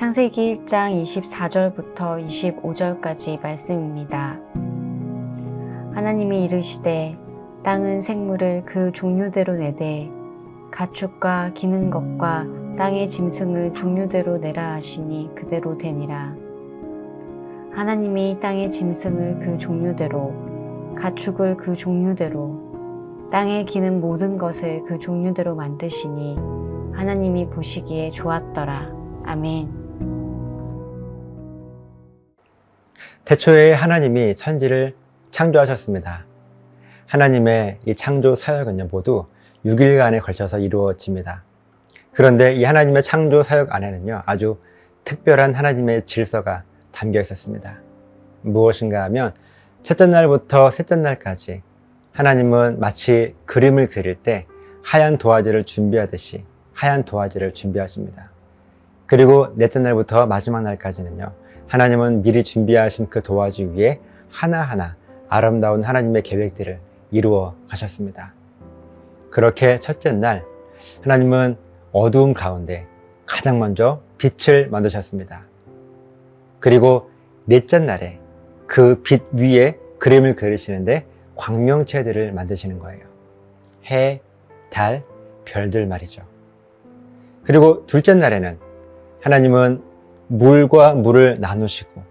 창세기 1장 24절부터 25절까지 말씀입니다. 하나님이 이르시되 땅은 생물을 그 종류대로 내되 가축과 기는 것과 땅의 짐승을 종류대로 내라 하시니 그대로 되니라. 하나님이 땅의 짐승을 그 종류대로 가축을 그 종류대로 땅에 기는 모든 것을 그 종류대로 만드시니 하나님이 보시기에 좋았더라. 아멘. 태초에 하나님이 천지를 창조하셨습니다. 하나님의 이 창조 사역은요, 모두 6일간에 걸쳐서 이루어집니다. 그런데 이 하나님의 창조 사역 안에는요, 아주 특별한 하나님의 질서가 담겨 있었습니다. 무엇인가 하면 첫째 날부터 셋째 날까지 하나님은 마치 그림을 그릴 때 하얀 도화지를 준비하듯이 하얀 도화지를 준비하십니다. 그리고 넷째 날부터 마지막 날까지는요, 하나님은 미리 준비하신 그 도화지 위에 하나하나 아름다운 하나님의 계획들을 이루어 가셨습니다. 그렇게 첫째 날 하나님은 어두움 가운데 가장 먼저 빛을 만드셨습니다. 그리고 넷째 날에 그 빛 위에 그림을 그리시는데 광명체들을 만드시는 거예요. 해, 달, 별들 말이죠. 그리고 둘째 날에는 하나님은 물과 물을 나누시고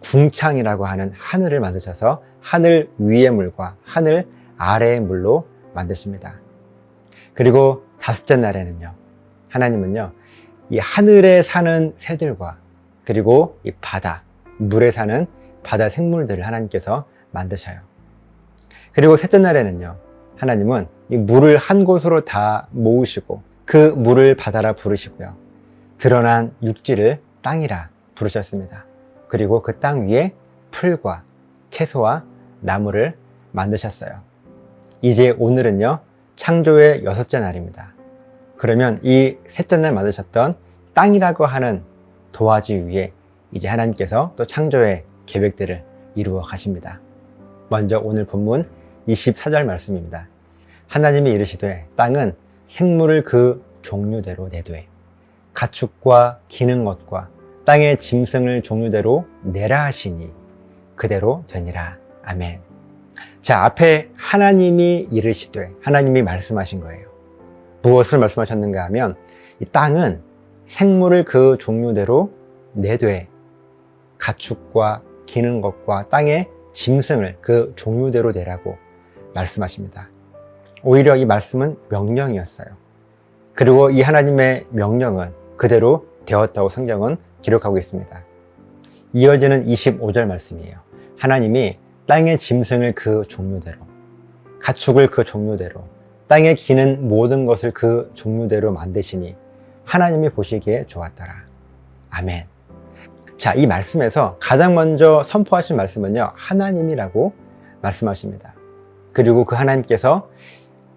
궁창이라고 하는 하늘을 만드셔서 하늘 위의 물과 하늘 아래의 물로 만드십니다. 그리고 다섯째 날에는요, 하나님은요, 이 하늘에 사는 새들과 그리고 이 바다, 물에 사는 바다 생물들을 하나님께서 만드셔요. 그리고 셋째 날에는요, 하나님은 이 물을 한 곳으로 다 모으시고 그 물을 바다라 부르시고요, 드러난 육지를 땅이라 부르셨습니다. 그리고 그 땅 위에 풀과 채소와 나무를 만드셨어요. 이제 오늘은요, 창조의 여섯째 날입니다. 그러면 이 셋째 날 만드셨던 땅이라고 하는 도화지 위에 이제 하나님께서 또 창조의 계획들을 이루어 가십니다. 먼저 오늘 본문 24절 말씀입니다. 하나님이 이르시되 땅은 생물을 그 종류대로 내되 가축과 기는 것과 땅의 짐승을 종류대로 내라 하시니 그대로 되니라. 아멘. 자, 앞에 하나님이 이르시되 하나님이 말씀하신 거예요. 무엇을 말씀하셨는가 하면 이 땅은 생물을 그 종류대로 내되 가축과 기는 것과 땅의 짐승을 그 종류대로 내라고 말씀하십니다. 오히려 이 말씀은 명령이었어요. 그리고 이 하나님의 명령은 그대로 되었다고 성경은 기록하고 있습니다. 이어지는 25절 말씀이에요. 하나님이 땅의 짐승을 그 종류대로, 가축을 그 종류대로, 땅에 기는 모든 것을 그 종류대로 만드시니 하나님이 보시기에 좋았더라. 아멘. 자, 이 말씀에서 가장 먼저 선포하신 말씀은요, 하나님이라고 말씀하십니다. 그리고 그 하나님께서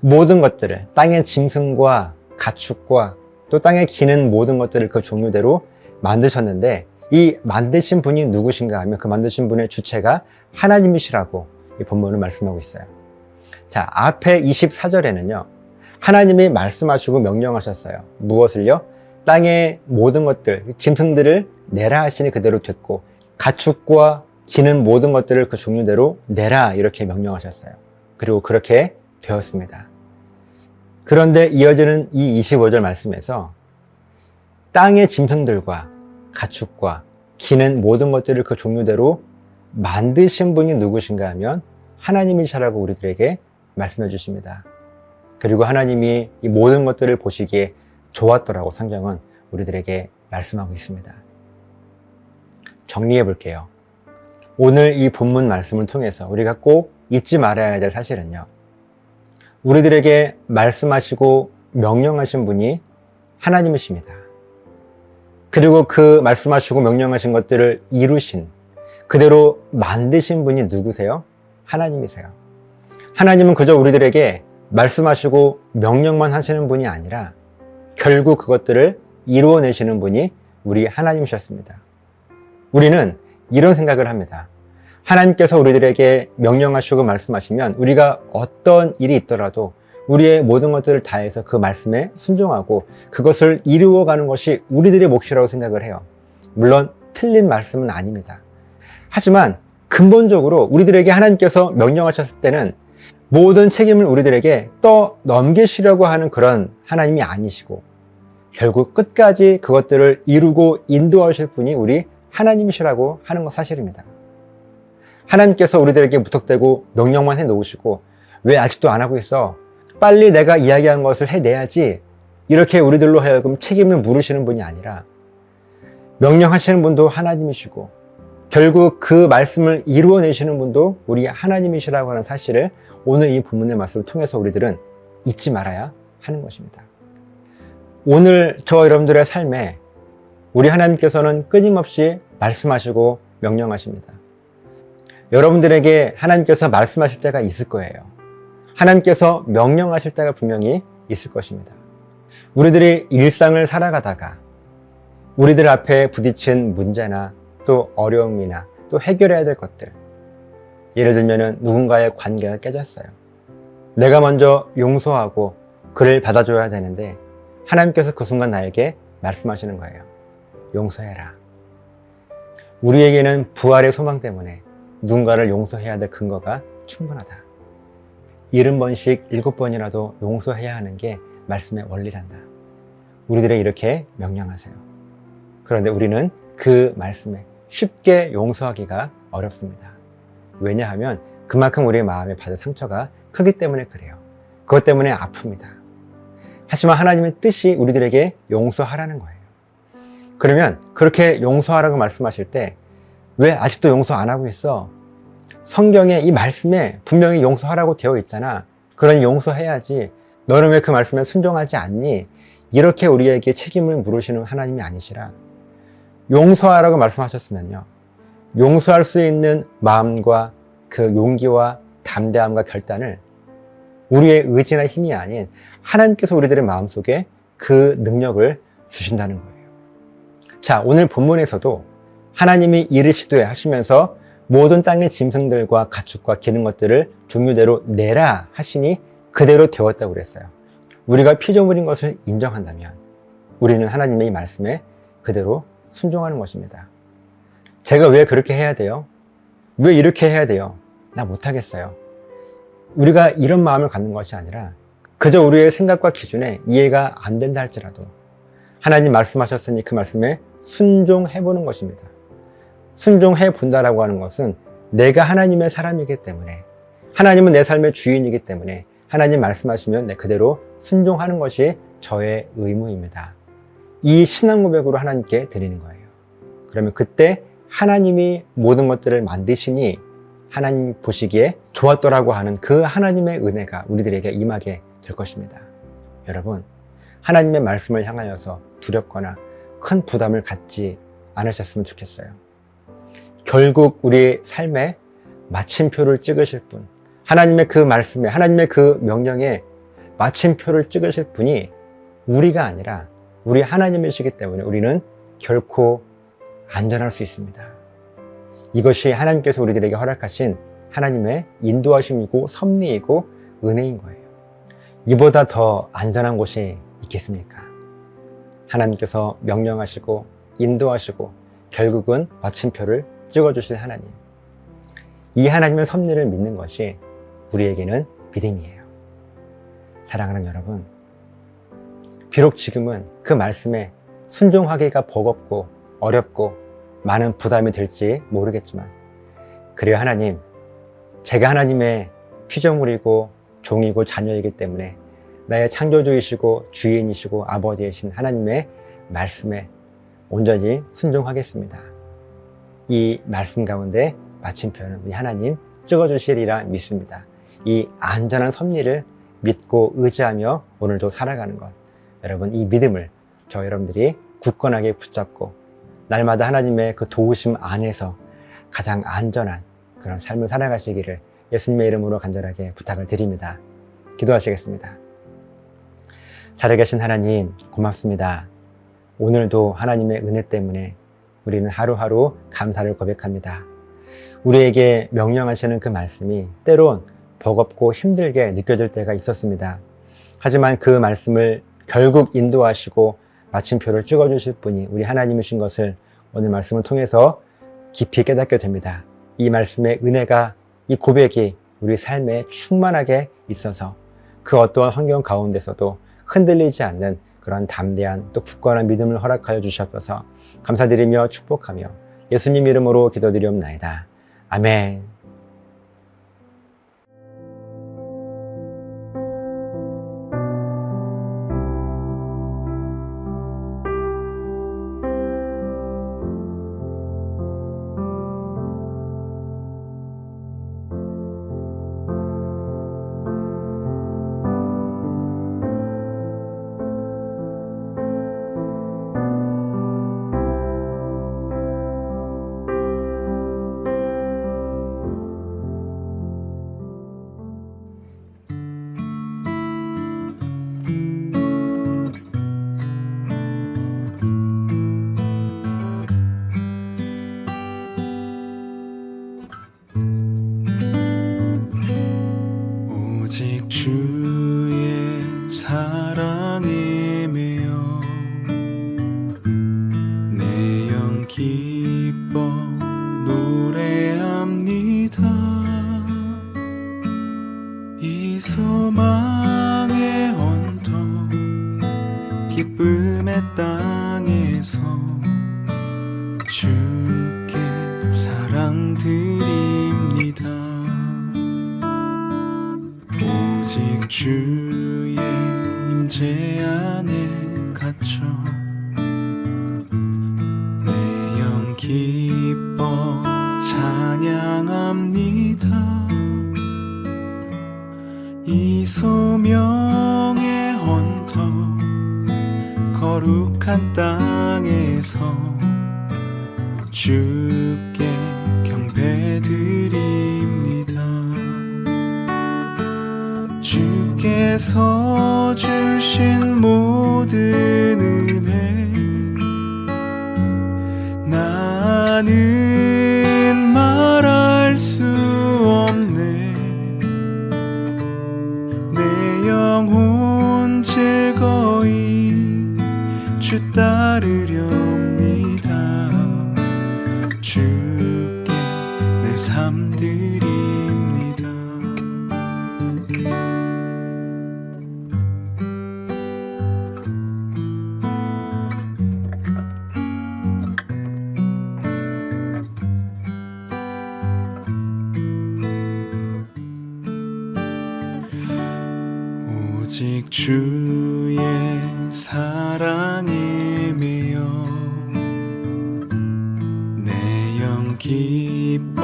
모든 것들을, 땅의 짐승과 가축과 또 땅에 기는 모든 것들을 그 종류대로 만드셨는데, 이 만드신 분이 누구신가 하면 그 만드신 분의 주체가 하나님이시라고 이 본문은 말씀하고 있어요. 자, 앞에 24절에는요, 하나님이 말씀하시고 명령하셨어요. 무엇을요? 땅의 모든 것들, 짐승들을 내라 하시니 그대로 됐고, 가축과 기는 모든 것들을 그 종류대로 내라 이렇게 명령하셨어요. 그리고 그렇게 되었습니다. 그런데 이어지는 이 25절 말씀에서 땅의 짐승들과 가축과 기는 모든 것들을 그 종류대로 만드신 분이 누구신가 하면 하나님이시라고 우리들에게 말씀해 주십니다. 그리고 하나님이 이 모든 것들을 보시기에 좋았더라고 성경은 우리들에게 말씀하고 있습니다. 정리해 볼게요. 오늘 이 본문 말씀을 통해서 우리가 꼭 잊지 말아야 될 사실은요, 우리들에게 말씀하시고 명령하신 분이 하나님이십니다. 그리고 그 말씀하시고 명령하신 것들을 이루신, 그대로 만드신 분이 누구세요? 하나님이세요. 하나님은 그저 우리들에게 말씀하시고 명령만 하시는 분이 아니라 결국 그것들을 이루어내시는 분이 우리 하나님이셨습니다. 우리는 이런 생각을 합니다. 하나님께서 우리들에게 명령하시고 말씀하시면 우리가 어떤 일이 있더라도 우리의 모든 것들을 다해서 그 말씀에 순종하고 그것을 이루어가는 것이 우리들의 몫이라고 생각을 해요. 물론 틀린 말씀은 아닙니다. 하지만 근본적으로 우리들에게 하나님께서 명령하셨을 때는 모든 책임을 우리들에게 떠넘기시려고 하는 그런 하나님이 아니시고 결국 끝까지 그것들을 이루고 인도하실 분이 우리 하나님이시라고 하는 것 사실입니다. 하나님께서 우리들에게 무턱대고 명령만 해놓으시고 왜 아직도 안 하고 있어? 빨리 내가 이야기한 것을 해내야지. 이렇게 우리들로 하여금 책임을 물으시는 분이 아니라 명령하시는 분도 하나님이시고 결국 그 말씀을 이루어내시는 분도 우리 하나님이시라고 하는 사실을 오늘 이 본문의 말씀을 통해서 우리들은 잊지 말아야 하는 것입니다. 오늘 저 여러분들의 삶에 우리 하나님께서는 끊임없이 말씀하시고 명령하십니다. 여러분들에게 하나님께서 말씀하실 때가 있을 거예요. 하나님께서 명령하실 때가 분명히 있을 것입니다. 우리들이 일상을 살아가다가 우리들 앞에 부딪힌 문제나 또 어려움이나 또 해결해야 될 것들, 예를 들면 누군가의 관계가 깨졌어요. 내가 먼저 용서하고 그를 받아줘야 되는데 하나님께서 그 순간 나에게 말씀하시는 거예요. 용서해라. 우리에게는 부활의 소망 때문에 누군가를 용서해야 될 근거가 충분하다. 70번씩 7번이라도 용서해야 하는 게 말씀의 원리란다. 우리들에게 이렇게 명령하세요. 그런데 우리는 그 말씀에 쉽게 용서하기가 어렵습니다. 왜냐하면 그만큼 우리의 마음에 받은 상처가 크기 때문에 그래요. 그것 때문에 아픕니다. 하지만 하나님의 뜻이 우리들에게 용서하라는 거예요. 그러면 그렇게 용서하라고 말씀하실 때 왜 아직도 용서 안 하고 있어? 성경에 이 말씀에 분명히 용서하라고 되어 있잖아. 그러니 용서해야지. 너는 왜 그 말씀에 순종하지 않니? 이렇게 우리에게 책임을 물으시는 하나님이 아니시라. 용서하라고 말씀하셨으면요, 용서할 수 있는 마음과 그 용기와 담대함과 결단을 우리의 의지나 힘이 아닌 하나님께서 우리들의 마음속에 그 능력을 주신다는 거예요. 자, 오늘 본문에서도 하나님이 이르시되 하시면서 모든 땅의 짐승들과 가축과 기는 것들을 종류대로 내라 하시니 그대로 되었다고 그랬어요. 우리가 피조물인 것을 인정한다면 우리는 하나님의 이 말씀에 그대로 순종하는 것입니다. 제가 왜 그렇게 해야 돼요? 왜 이렇게 해야 돼요? 나 못하겠어요. 우리가 이런 마음을 갖는 것이 아니라 그저 우리의 생각과 기준에 이해가 안 된다 할지라도 하나님 말씀하셨으니 그 말씀에 순종해보는 것입니다. 순종해 본다라고 하는 것은 내가 하나님의 사람이기 때문에, 하나님은 내 삶의 주인이기 때문에 하나님 말씀하시면 내 그대로 순종하는 것이 저의 의무입니다. 이 신앙 고백으로 하나님께 드리는 거예요. 그러면 그때 하나님이 모든 것들을 만드시니 하나님 보시기에 좋았더라고 하는 그 하나님의 은혜가 우리들에게 임하게 될 것입니다. 여러분, 하나님의 말씀을 향하여서 두렵거나 큰 부담을 갖지 않으셨으면 좋겠어요. 결국 우리의 삶에 마침표를 찍으실 분, 하나님의 그 말씀에, 하나님의 그 명령에 마침표를 찍으실 분이 우리가 아니라 우리 하나님이시기 때문에 우리는 결코 안전할 수 있습니다. 이것이 하나님께서 우리들에게 허락하신 하나님의 인도하심이고 섭리이고 은혜인 거예요. 이보다 더 안전한 곳이 있겠습니까? 하나님께서 명령하시고 인도하시고 결국은 마침표를 찍어주실 하나님. 이 하나님의 섭리를 믿는 것이 우리에게는 믿음이에요. 사랑하는 여러분, 비록 지금은 그 말씀에 순종하기가 버겁고 어렵고 많은 부담이 될지 모르겠지만, 그래요 하나님, 제가 하나님의 피조물이고 종이고 자녀이기 때문에 나의 창조주이시고 주인이시고 아버지이신 하나님의 말씀에 온전히 순종하겠습니다. 이 말씀 가운데 마침표는 우리 하나님 찍어주시리라 믿습니다. 이 안전한 섭리를 믿고 의지하며 오늘도 살아가는 것, 여러분 이 믿음을 저 여러분들이 굳건하게 붙잡고 날마다 하나님의 그 도우심 안에서 가장 안전한 그런 삶을 살아가시기를 예수님의 이름으로 간절하게 부탁을 드립니다. 기도하시겠습니다. 살아계신 하나님, 고맙습니다. 오늘도 하나님의 은혜 때문에 우리는 하루하루 감사를 고백합니다. 우리에게 명령하시는 그 말씀이 때론 버겁고 힘들게 느껴질 때가 있었습니다. 하지만 그 말씀을 결국 인도하시고 마침표를 찍어주실 분이 우리 하나님이신 것을 오늘 말씀을 통해서 깊이 깨닫게 됩니다. 이 말씀의 은혜가, 이 고백이 우리 삶에 충만하게 있어서 그 어떠한 환경 가운데서도 흔들리지 않는 그런 담대한 또 굳건한 믿음을 허락하여 주셔서 감사드리며 축복하며 예수님 이름으로 기도드리옵나이다. 아멘. 오직 주의 사랑에 매여 내 영 기뻐 노래합니다. 이 소망의 언덕 기쁨의 땅에서 주께 사랑드립니다. 오직 주의 임재 안에 갇혀 내 영 기뻐 찬양합니다. 이 소명의 언덕 거룩한 땅에서 주께 경배드립니다. 주께서 주신 모든 은혜 나는 말할 수 없네. 내 영혼 즐거이 주 따르렵니다. 주께 내 삶 드립니다. 오직 주의 사랑에 매여 내 영 기뻐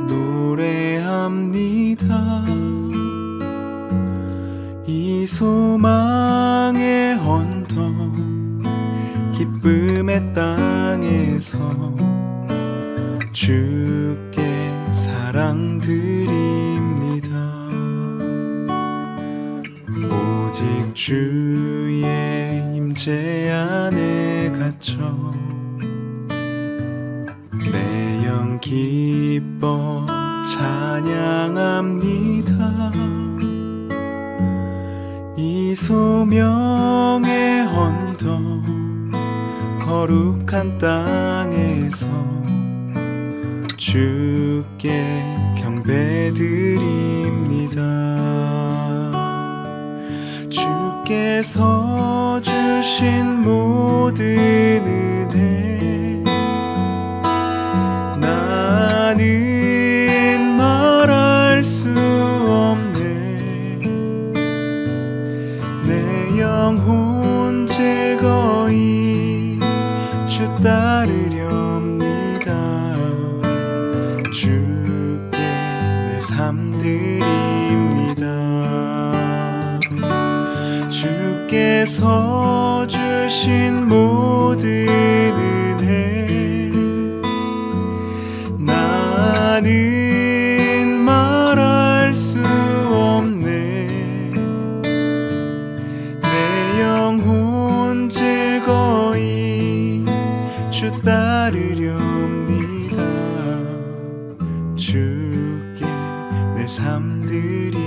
노래합니다. 이 소망의 언덕 기쁨의 땅에서 주께 사랑드립니다. 오직 주의 임재 안에 갇혀 내 영 기뻐 찬양합니다. 이 소명의 언덕 거룩한 땅에서 주께 경배드립니다. 주께서 주신 모든 은혜 나는 말할 수 없네. 내 영혼 즐거이 주 따르렵니다. 주께 내 삶 드립니다. 주께서 주신 모든 은혜 나는 말할 수 없네. 내 영혼 즐거이 주 따르렵니다. 주께 내 삶 드립니다.